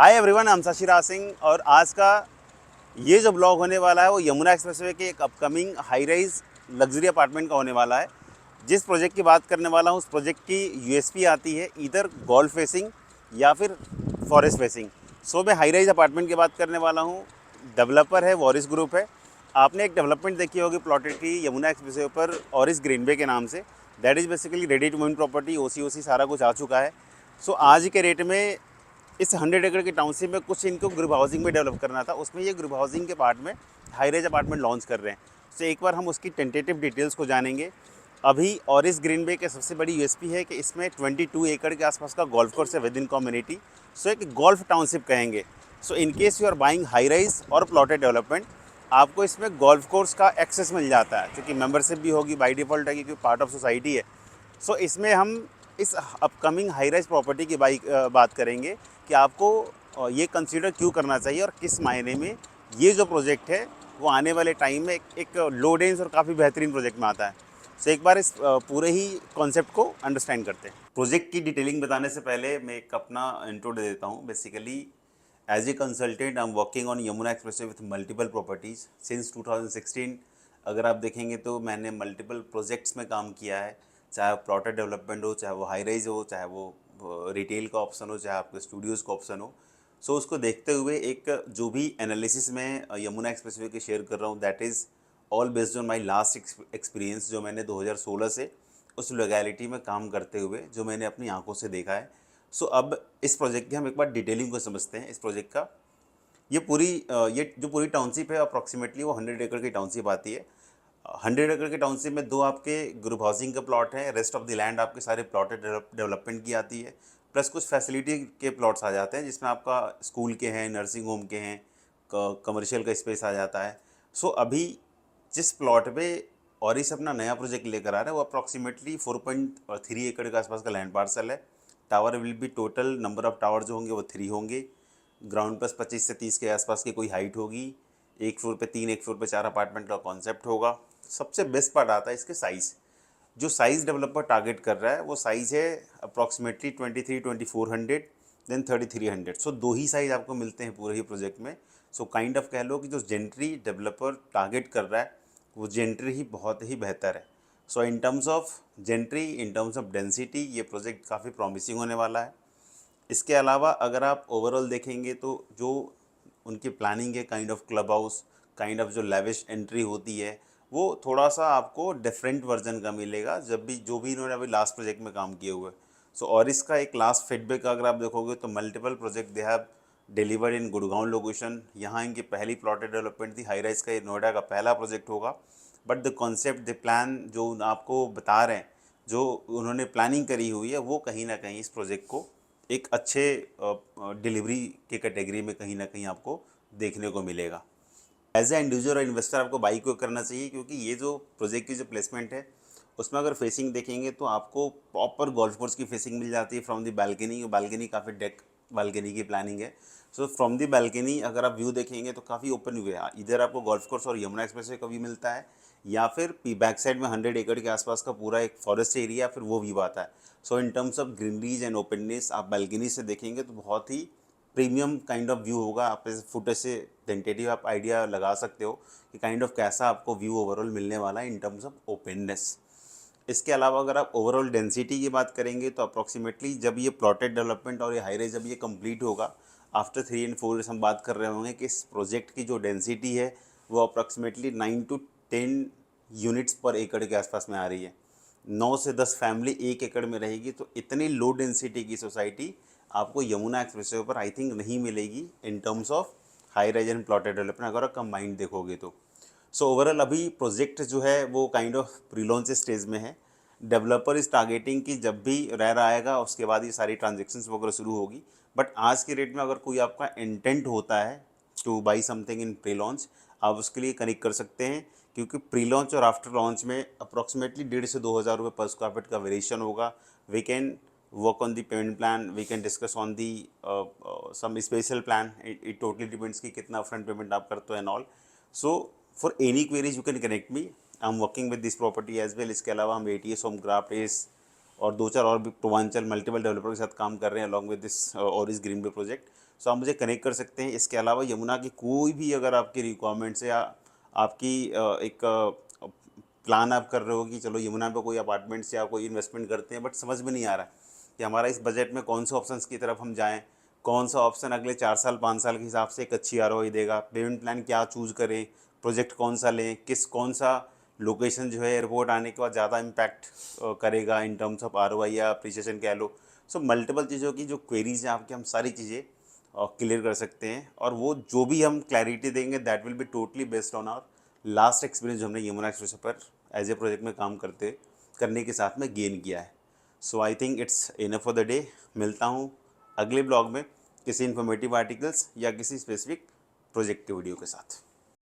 Hi everyone, हम शशिराज सिंह और आज का ये जो ब्लॉग होने वाला है वो यमुना एक्सप्रेसवे के एक upcoming high rise luxury apartment का होने वाला है। जिस प्रोजेक्ट की बात करने वाला हूँ उस प्रोजेक्ट की यूएसपी आती है इधर गोल्फ फेसिंग या फिर फॉरेस्ट फेसिंग। सो मैं हाई राइज अपार्टमेंट की बात करने वाला हूँ। डेवलपर है वॉरिस ग्रुप है। आपने एक डेवलपमेंट देखी होगी प्लॉटेड की यमुना एक्सप्रेसवे पर ऑरिस ग्रीनवे के नाम से। That is basically ready to move property, OC सारा कुछ आ चुका है। सो आज के रेट में इस 100 एकड़ की टाउनशिप में कुछ इनको ग्रुप हाउसिंग में डेवलप करना था, उसमें ये ग्रुप हाउसिंग के पार्ट में हाई रेज अपार्टमेंट लॉन्च कर रहे हैं। तो एक बार हम उसकी टेंटेटिव डिटेल्स को जानेंगे। अभी ऑरिस ग्रीन बे की सबसे बड़ी यूएसपी है कि इसमें 22 एकड़ के आसपास का गोल्फ कोर्स है विद इन कम्युनिटी। सो एक गोल्फ टाउनशिप कहेंगे। So in case you are buying high rise और प्लॉटेड डेवलपमेंट, आपको इसमें गोल्फ कोर्स का एक्सेस मिल जाता है, क्योंकि मेंबरशिप भी होगी बाई डिफ़ॉल्ट है क्योंकि पार्ट ऑफ सोसाइटी है। सो इसमें हम इस अपकमिंग हाई राइज प्रॉपर्टी की बात करेंगे कि आपको ये कंसीडर क्यों करना चाहिए और किस मायने में ये जो प्रोजेक्ट है वो आने वाले टाइम में एक लो डेंस और काफ़ी बेहतरीन प्रोजेक्ट में आता है। सो एक बार इस पूरे ही कॉन्सेप्ट को अंडरस्टैंड करते हैं। प्रोजेक्ट की डिटेलिंग बताने से पहले मैं एक अपना इंट्रो दे देता हूँ। Basically as a consultant I am working on Yamuna expressway with multiple properties since 2016। अगर आप देखेंगे तो मैंने मल्टीपल प्रोजेक्ट्स में काम किया है, चाहे प्लॉटेड डेवलपमेंट हो, चाहे वो हाई राइज हो, चाहे वो रिटेल का ऑप्शन हो, चाहे आपके स्टूडियोज़ का ऑप्शन हो। सो उसको देखते हुए एक जो भी एनालिसिस मैं यमुना एक्सप्रेसवे के शेयर कर रहा हूँ that is all based on my last experience, जो मैंने 2016 से उस लोकेलिटी में काम करते हुए जो मैंने अपनी आंखों से देखा है। सो अब इस प्रोजेक्ट की हम एक बार डिटेलिंग को समझते हैं। इस प्रोजेक्ट का ये जो पूरी टाउनशिप है अप्रॉक्सीमेटली वो 100 एकड़ की टाउनशिप आती है। 100 एकड़ के टाउनशिप में दो आपके ग्रुप हाउसिंग के प्लॉट हैं, रेस्ट ऑफ द लैंड आपके सारे प्लॉटेड डेवलपमेंट की आती है। प्लस कुछ फैसिलिटी के प्लॉट्स आ जाते हैं जिसमें आपका स्कूल के हैं, नर्सिंग होम के हैं, कमर्शियल का स्पेस आ जाता है। सो अभी जिस प्लॉट पे ऑरिस अपना नया प्रोजेक्ट लेकर आ रहा है वो अप्रॉक्सीमेटली 4.3 एकड़ के आसपास का लैंड पार्सल है। Tower will be, total number of tower जो होंगे वो 3 होंगे। ग्राउंड प्लस 25 से 30 के आसपास की कोई हाइट होगी। एक फ्लोर पे 3, एक फ्लोर पे 4 अपार्टमेंट का कॉन्सेप्ट होगा। सबसे बेस्ट पार्ट आता है इसके साइज़। जो साइज़ डेवलपर टारगेट कर रहा है वो साइज़ है अप्रॉक्सीमेटली 23-2400 देन 3300। सो दो ही साइज़ आपको मिलते हैं पूरे ही प्रोजेक्ट में। सो काइंड ऑफ कह लो कि जो जेंट्री डेवलपर टारगेट कर रहा है वो जेंट्री ही बहुत ही बेहतर है। So in terms of gentry, in terms of density, ये प्रोजेक्ट काफ़ी प्रॉमिसिंग होने वाला है। इसके अलावा अगर आप ओवरऑल देखेंगे तो जो उनकी प्लानिंग है, kind of club house, kind of जो लेविश एंट्री होती है वो थोड़ा सा आपको डिफरेंट वर्जन का मिलेगा जब भी जो भी इन्होंने अभी लास्ट प्रोजेक्ट में काम किए हुए। सो और इसका एक लास्ट फीडबैक अगर आप देखोगे तो multiple project they have delivered in Gurgaon location. यहाँ इनकी पहली प्लॉटेड डेवलपमेंट थी, हाई राइज का ये नोएडा का पहला प्रोजेक्ट होगा। But the concept, the plan जो आपको बता रहे हैं, जो उन्होंने प्लानिंग करी हुई है वो कहीं ना कहीं इस प्रोजेक्ट को एक अच्छे डिलीवरी के कैटेगरी में कहीं ना कहीं आपको देखने को मिलेगा। एज ए इंडिविजुअल और इन्वेस्टर आपको बाई को करना चाहिए, क्योंकि ये जो प्रोजेक्ट की जो प्लेसमेंट है उसमें अगर फेसिंग देखेंगे तो आपको प्रॉपर गोल्फ कोर्स की फेसिंग मिल जाती है फ्रॉम दी बालकनी। बालकनी काफ़ी डेक बालकनी की प्लानिंग है। सो फ्रॉम दी बालकनी अगर आप व्यू देखेंगे तो काफ़ी ओपन व्यू है। इधर आपको गोल्फ कोर्स और यमुना एक्सप्रेसवे का व्यू मिलता है, या फिर बैक साइड में 100 एकड़ के आसपास का पूरा एक फॉरेस्ट एरिया, फिर वो व्यू आता है। So in terms of greeneries and openness आप बालकनी से देखेंगे तो बहुत ही प्रीमियम काइंड ऑफ व्यू होगा। आप इस फुटेज से टेंटेटिव आप आइडिया लगा सकते हो कि काइंड ऑफ कैसा आपको व्यू ओवरऑल मिलने वाला है इन टर्म्स ऑफ ओपननेस। इसके अलावा अगर आप ओवरऑल डेंसिटी की बात करेंगे तो अप्रॉक्सीमेटली जब ये प्लॉटेड डेवलपमेंट और ये हाई राइज जब ये कंप्लीट होगा आफ्टर 3 and 4 हम बात कर रहे होंगे कि इस प्रोजेक्ट की जो डेंसिटी है वो अप्रॉक्सीमेटली 9 to 10 यूनिट्स पर एकड़ के आसपास में आ रही है। 9 से 10 फैमिली 1 एकड़ में रहेगी। तो इतनी लो डेंसिटी की सोसाइटी आपको यमुना एक्सप्रेसवे पर आई थिंक नहीं मिलेगी इन terms of high rise and plotted development अगर आप कंबाइंड देखोगे तो। सो ओवरऑल अभी प्रोजेक्ट जो है वो kind of pre launch stage में है। डेवलपर इस टारगेटिंग की जब भी रहा आएगा उसके बाद ये सारी ट्रांजेक्शन्स वगैरह शुरू होगी। बट आज के रेट में अगर कोई आपका इंटेंट होता है to buy something in pre launch, आप उसके लिए कनेक्ट कर सकते हैं, क्योंकि प्री लॉन्च और आफ्टर लॉन्च में अप्रॉक्सीमेटली 1,500 से 2,000 रुपये पर स्क्वायर फीट का वेरिएशन होगा। We can work on the payment plan, we can discuss on the some special plan. It totally depends कि कितना फ्रंट पेमेंट आप करते हो and all. So for any queries you can connect me, I am working with this property as well. इसके अलावा हम ATS, home craft, S और 2-4 और भी पूर्वांचल मल्टीपल डेवलपर के साथ काम कर रहे हैं अलॉन्ग विद दिस और इस ग्रीन बे प्रोजेक्ट। सो आप मुझे कनेक्ट कर सकते हैं। इसके अलावा यमुना की कोई भी अगर आपकी रिक्वायरमेंट्स या आपकी एक प्लान आप कर रहे हो कि चलो यमुना पे कोई अपार्टमेंट्स या कोई इन्वेस्टमेंट करते हैं, बट समझ में नहीं आ रहा कि हमारा इस बजट में कौन से ऑप्शंस की तरफ हम जाएं, कौन सा ऑप्शन अगले 4 साल 5 साल के हिसाब से एक अच्छी आरओआई देगा, पेमेंट प्लान क्या चूज़ करें, प्रोजेक्ट कौन सा लें, कौन सा लोकेशन जो है एयरपोर्ट आने के बाद ज़्यादा इम्पैक्ट करेगा इन टर्म्स ऑफ आरओआई या अप्रिसिएशन कह लो। सो मल्टीपल चीज़ों की जो क्वेरीज हैं आपकी, हम सारी चीज़ें क्लियर कर सकते हैं। और वो जो भी हम क्लैरिटी देंगे that will be totally based on our last experience जो हमने यमुना एक्सप्रेस पर एज ए प्रोजेक्ट में काम करने के साथ में गेन किया है। So I think it's enough for the day. मिलता हूँ अगले ब्लॉग में किसी इन्फॉर्मेटिव आर्टिकल्स या किसी स्पेसिफिक प्रोजेक्ट के वीडियो के साथ।